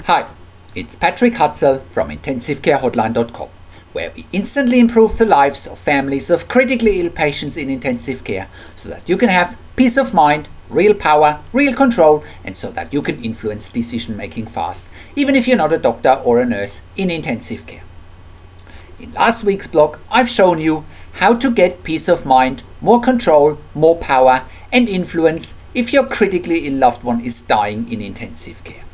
Hi, it's Patrick Hutzel from IntensiveCareHotline.com, where we instantly improve the lives of families of critically ill patients in intensive care so that you can have peace of mind, real power, real control, and so that you can influence decision making fast, even if you're not a doctor or a nurse in intensive care. In last week's blog, I've shown you how to get peace of mind, more control, more power, and influence if your critically ill loved one is dying in intensive care.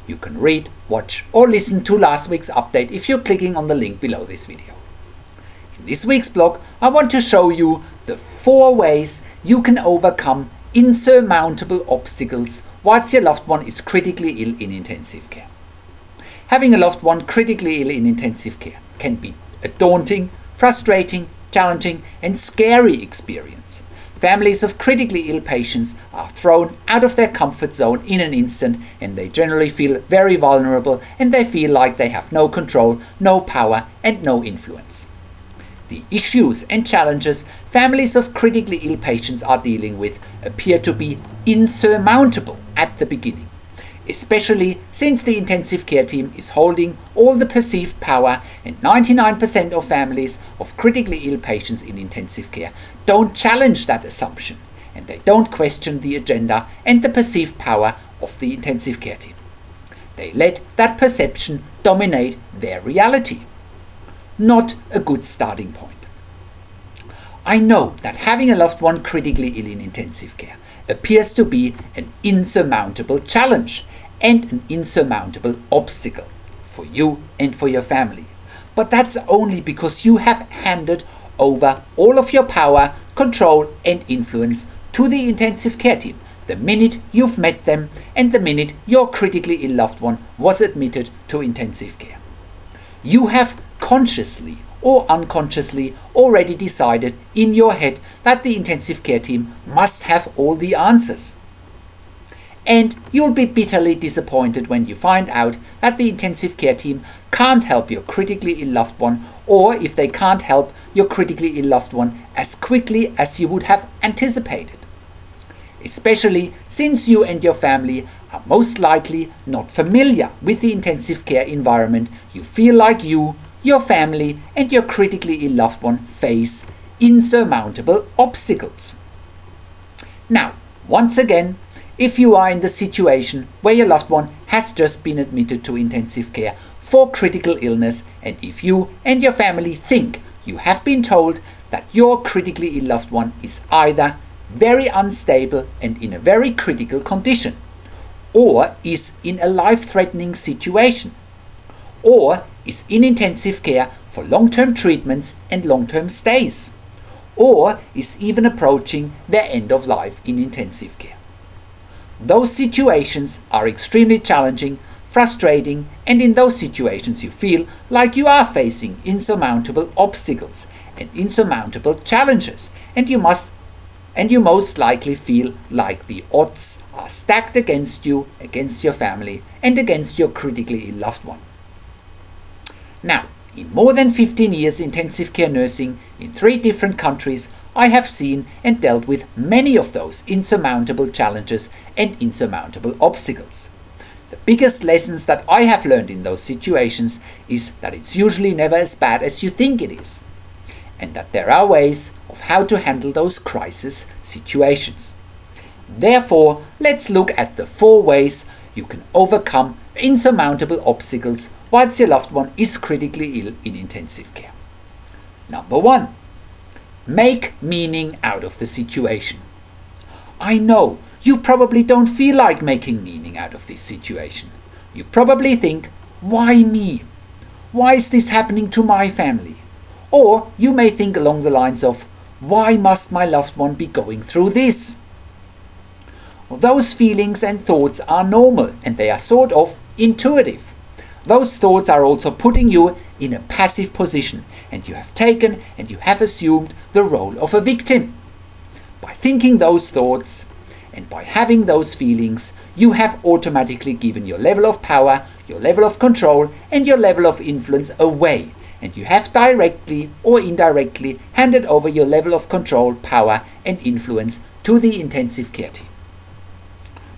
You can read, watch, or listen to last week's update if you're clicking on the link below this video. In this week's blog, I want to show you the 4 ways you can overcome insurmountable obstacles whilst your loved one is critically ill in intensive care. Having a loved one critically ill in intensive care can be a daunting, frustrating, challenging, and scary experience. Families of critically ill patients are thrown out of their comfort zone in an instant, and they generally feel very vulnerable, and they feel like they have no control, no power, and no influence. The issues and challenges families of critically ill patients are dealing with appear to be insurmountable at the beginning, especially since the intensive care team is holding all the perceived power, and 99% of families of critically ill patients in intensive care don't challenge that assumption, and they don't question the agenda and the perceived power of the intensive care team. They let that perception dominate their reality. Not a good starting point. I know that having a loved one critically ill in intensive care appears to be an insurmountable challenge and an insurmountable obstacle for you and for your family. But that's only because you have handed over all of your power, control, and influence to the intensive care team the minute you've met them and the minute your critically ill loved one was admitted to intensive care. You have consciously or unconsciously already decided in your head that the intensive care team must have all the answers. And you'll be bitterly disappointed when you find out that the intensive care team can't help your critically ill loved one, or if they can't help your critically ill loved one as quickly as you would have anticipated. Especially since you and your family are most likely not familiar with the intensive care environment, you feel like you, your family, and your critically ill loved one face insurmountable obstacles. Now, once again, if you are in the situation where your loved one has just been admitted to intensive care for critical illness, and if you and your family think you have been told that your critically ill loved one is either very unstable and in a very critical condition, or is in a life-threatening situation, or is in intensive care for long-term treatments and long-term stays, or is even approaching their end of life in intensive care. Those situations are extremely challenging, frustrating, and in those situations you feel like you are facing insurmountable obstacles and insurmountable challenges, and you most likely feel like the odds are stacked against you, against your family, and against your critically ill loved one. Now, in more than 15 years intensive care nursing in 3 different countries, I have seen and dealt with many of those insurmountable challenges and insurmountable obstacles. The biggest lessons that I have learned in those situations is that it's usually never as bad as you think it is, and that there are ways of how to handle those crisis situations. Therefore, let's look at the 4 ways you can overcome insurmountable obstacles whilst your loved one is critically ill in intensive care. Number 1. Make meaning out of the situation. I know you probably don't feel like making meaning out of this situation. You probably think, why me? Why is this happening to my family? Or you may think along the lines of, why must my loved one be going through this? Well, those feelings and thoughts are normal, and they are sort of intuitive. Those thoughts are also putting you in a passive position, and you have taken and you have assumed the role of a victim. By thinking those thoughts and by having those feelings, you have automatically given your level of power, your level of control, and your level of influence away, and you have directly or indirectly handed over your level of control, power, and influence to the intensive care team.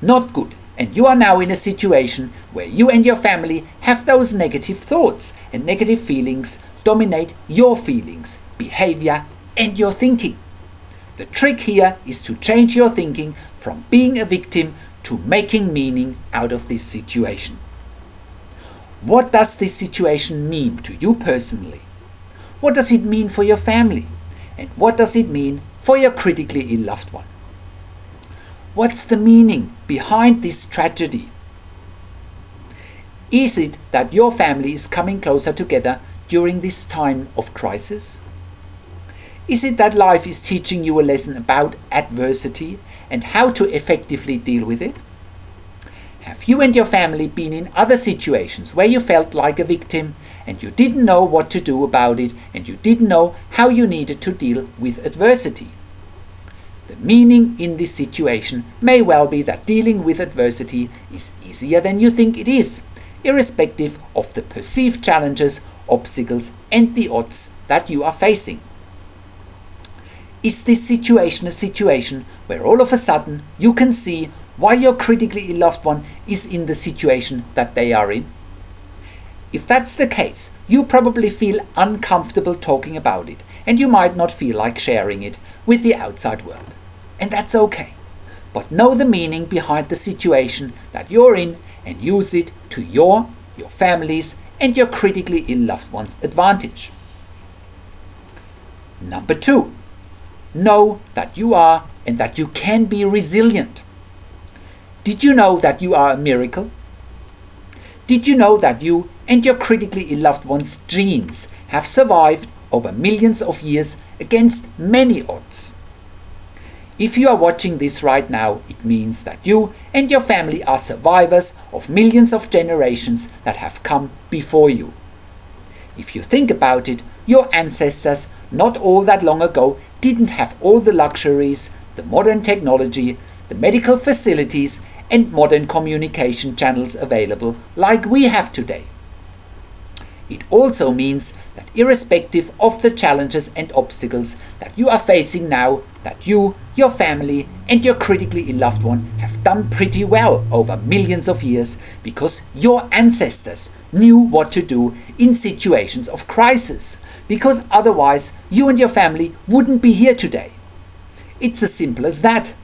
Not good, and you are now in a situation where you and your family have those negative thoughts and negative feelings dominate your feelings, behavior, and your thinking. The trick here is to change your thinking from being a victim to making meaning out of this situation. What does this situation mean to you personally? What does it mean for your family? And what does it mean for your critically ill loved one? What's the meaning behind this tragedy? Is it that your family is coming closer together during this time of crisis? Is it that life is teaching you a lesson about adversity and how to effectively deal with it? Have you and your family been in other situations where you felt like a victim and you didn't know what to do about it and you didn't know how you needed to deal with adversity? The meaning in this situation may well be that dealing with adversity is easier than you think it is, irrespective of the perceived challenges, obstacles, and the odds that you are facing. Is this situation a situation where all of a sudden you can see why your critically ill loved one is in the situation that they are in? If that's the case, you probably feel uncomfortable talking about it, and you might not feel like sharing it with the outside world. And that's okay. But know the meaning behind the situation that you're in and use it to your family's, and your critically ill loved one's advantage. Number 2. Know that you are and that you can be resilient. Did you know that you are a miracle? Did you know that you and your critically ill loved one's genes have survived over millions of years against many odds? If you are watching this right now, it means that you and your family are survivors of millions of generations that have come before you. If you think about it, your ancestors not all that long ago didn't have all the luxuries, the modern technology, the medical facilities, and modern communication channels available like we have today. It also means that irrespective of the challenges and obstacles that you are facing now, that you, your family, and your critically ill loved one have done pretty well over millions of years because your ancestors knew what to do in situations of crisis, because otherwise you and your family wouldn't be here today. It's as simple as that.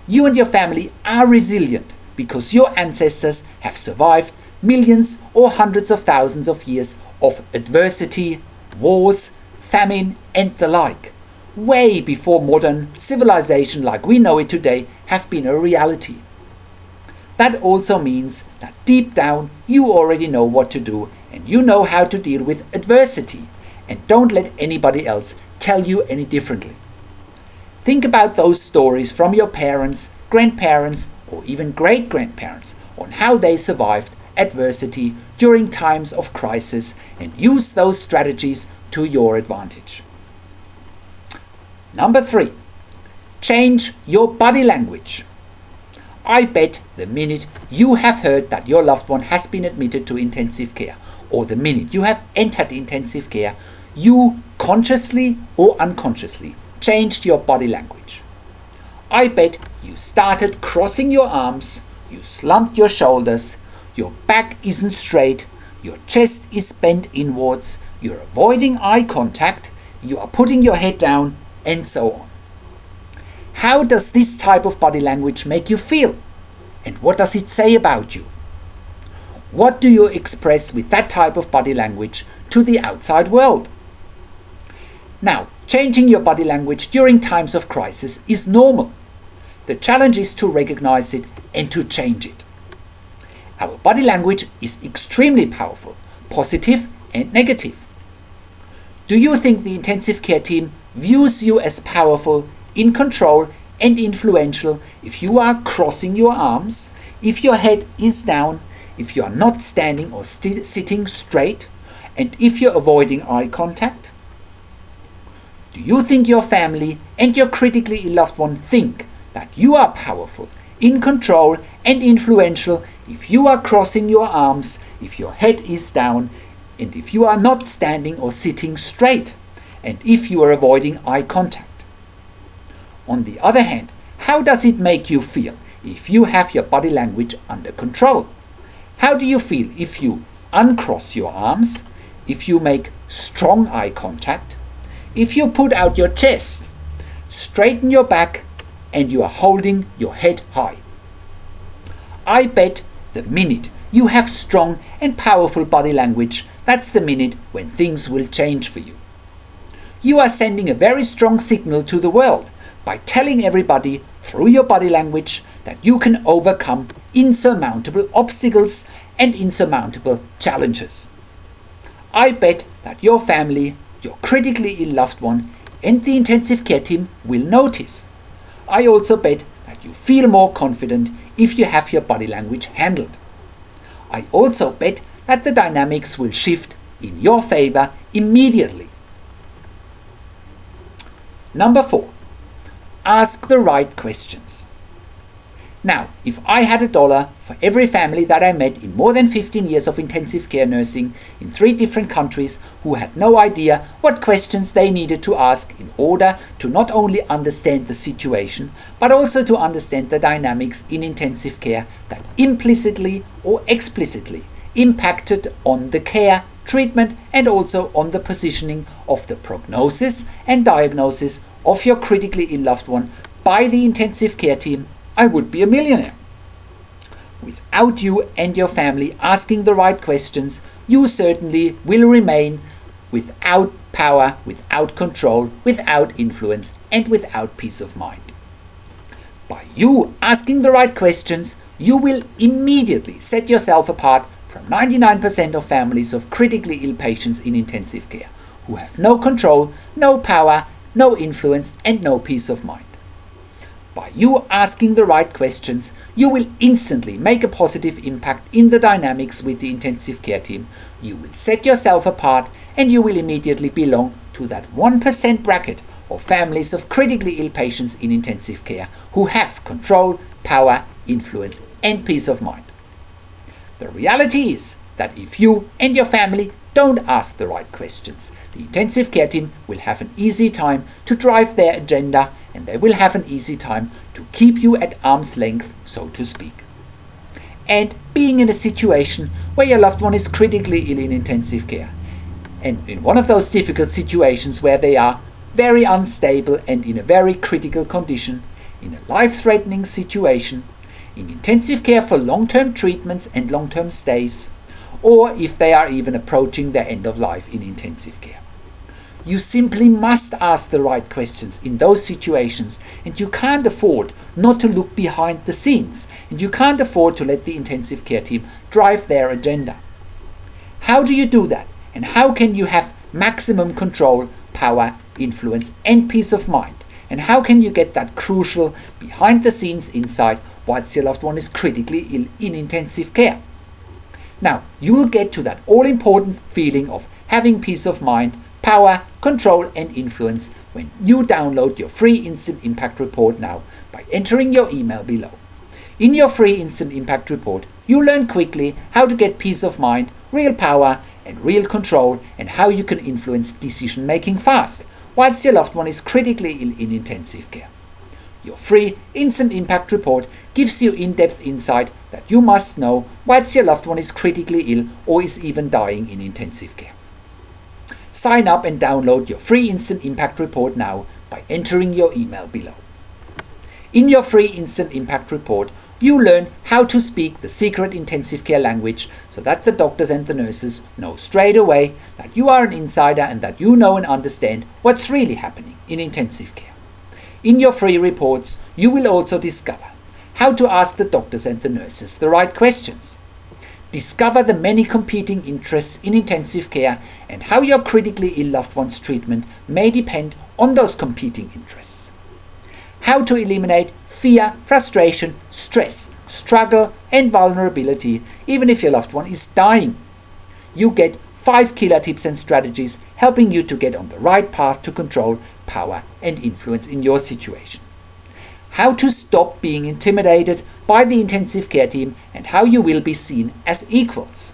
You and your family are resilient because your ancestors have survived millions or hundreds of thousands of years of adversity, wars, famine, and the like, way before modern civilization like we know it today have been a reality. That also means that deep down you already know what to do and you know how to deal with adversity, and don't let anybody else tell you any differently. Think about those stories from your parents, grandparents, or even great-grandparents on how they survived adversity during times of crisis and use those strategies to your advantage. Number 3. Change your body language. I bet the minute you have heard that your loved one has been admitted to intensive care, or the minute you have entered intensive care, you consciously or unconsciously changed your body language. I bet you started crossing your arms, you slumped your shoulders, your back isn't straight, your chest is bent inwards, you're avoiding eye contact, you are putting your head down, and so on. How does this type of body language make you feel? And what does it say about you? What do you express with that type of body language to the outside world? Now, changing your body language during times of crisis is normal. The challenge is to recognize it and to change it. Our body language is extremely powerful, positive and negative. Do you think the intensive care team views you as powerful, in control and influential if you are crossing your arms, if your head is down, if you are not standing or sitting straight, and if you're avoiding eye contact? Do you think your family and your critically ill loved one think that you are powerful, in control and influential if you are crossing your arms, if your head is down, and if you are not standing or sitting straight, and if you are avoiding eye contact? On the other hand, how does it make you feel if you have your body language under control? How do you feel if you uncross your arms, if you make strong eye contact, if you put out your chest, straighten your back, and you are holding your head high? I bet the minute you have strong and powerful body language, that's the minute when things will change for you. You are sending a very strong signal to the world by telling everybody through your body language that you can overcome insurmountable obstacles and insurmountable challenges. I bet that your family, your critically ill loved one, and the intensive care team will notice. I also bet that you feel more confident if you have your body language handled. I also bet that the dynamics will shift in your favor immediately. Number 4. Ask the right questions. Now, if I had $1 for every family that I met in more than 15 years of intensive care nursing in 3 different countries who had no idea what questions they needed to ask in order to not only understand the situation, but also to understand the dynamics in intensive care that implicitly or explicitly impacted on the care, treatment, and also on the positioning of the prognosis and diagnosis of your critically ill loved one by the intensive care team, I would be a millionaire. Without you and your family asking the right questions, you certainly will remain without power, without control, without influence, and without peace of mind. By you asking the right questions, you will immediately set yourself apart from 99% of families of critically ill patients in intensive care who have no control, no power, no influence, and no peace of mind. By you asking the right questions, you will instantly make a positive impact in the dynamics with the intensive care team. You will set yourself apart, and you will immediately belong to that 1% bracket of families of critically ill patients in intensive care who have control, power, influence, and peace of mind. The reality is that if you and your family don't ask the right questions, the intensive care team will have an easy time to drive their agenda, and they will have an easy time to keep you at arm's length, so to speak. And being in a situation where your loved one is critically ill in intensive care, and in one of those difficult situations where they are very unstable and in a very critical condition, in a life-threatening situation, in intensive care for long-term treatments and long-term stays, or if they are even approaching their end of life in intensive care. You simply must ask the right questions in those situations, and you can't afford not to look behind the scenes, and you can't afford to let the intensive care team drive their agenda. How do you do that? And how can you have maximum control, power, influence, and peace of mind? And how can you get that crucial behind the scenes insight whilst your loved one is critically ill in intensive care? Now, you will get to that all-important feeling of having peace of mind, power, control, and influence when you download your free Instant Impact Report now by entering your email below. In your free Instant Impact Report, you learn quickly how to get peace of mind, real power, and real control, and how you can influence decision-making fast whilst your loved one is critically ill in intensive care. Your free Instant Impact Report gives you in-depth insight that you must know whilst your loved one is critically ill or is even dying in intensive care. Sign up and download your free Instant Impact Report now by entering your email below. In your free Instant Impact Report, you learn how to speak the secret intensive care language so that the doctors and the nurses know straight away that you are an insider and that you know and understand what's really happening in intensive care. In your free reports, you will also discover how to ask the doctors and the nurses the right questions. Discover the many competing interests in intensive care and how your critically ill loved one's treatment may depend on those competing interests. How to eliminate fear, frustration, stress, struggle, and vulnerability even if your loved one is dying. You get 5 killer tips and strategies helping you to get on the right path to control, power, and influence in your situation. How to stop being intimidated by the intensive care team and how you will be seen as equals.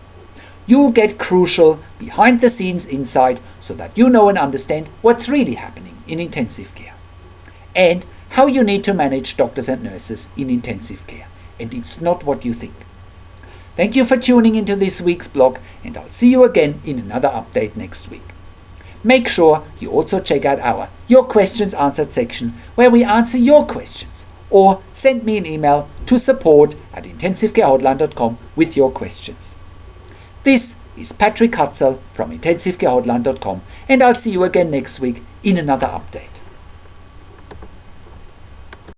You'll get crucial behind the scenes insight so that you know and understand what's really happening in intensive care. And how you need to manage doctors and nurses in intensive care, and it's not what you think. Thank you for tuning into this week's blog, and I'll see you again in another update next week. Make sure you also check out our Your Questions Answered section, where we answer your questions, or send me an email to support@intensivecarehotline.com with your questions. This is Patrick Hutzel from intensivecarehotline.com, and I'll see you again next week in another update.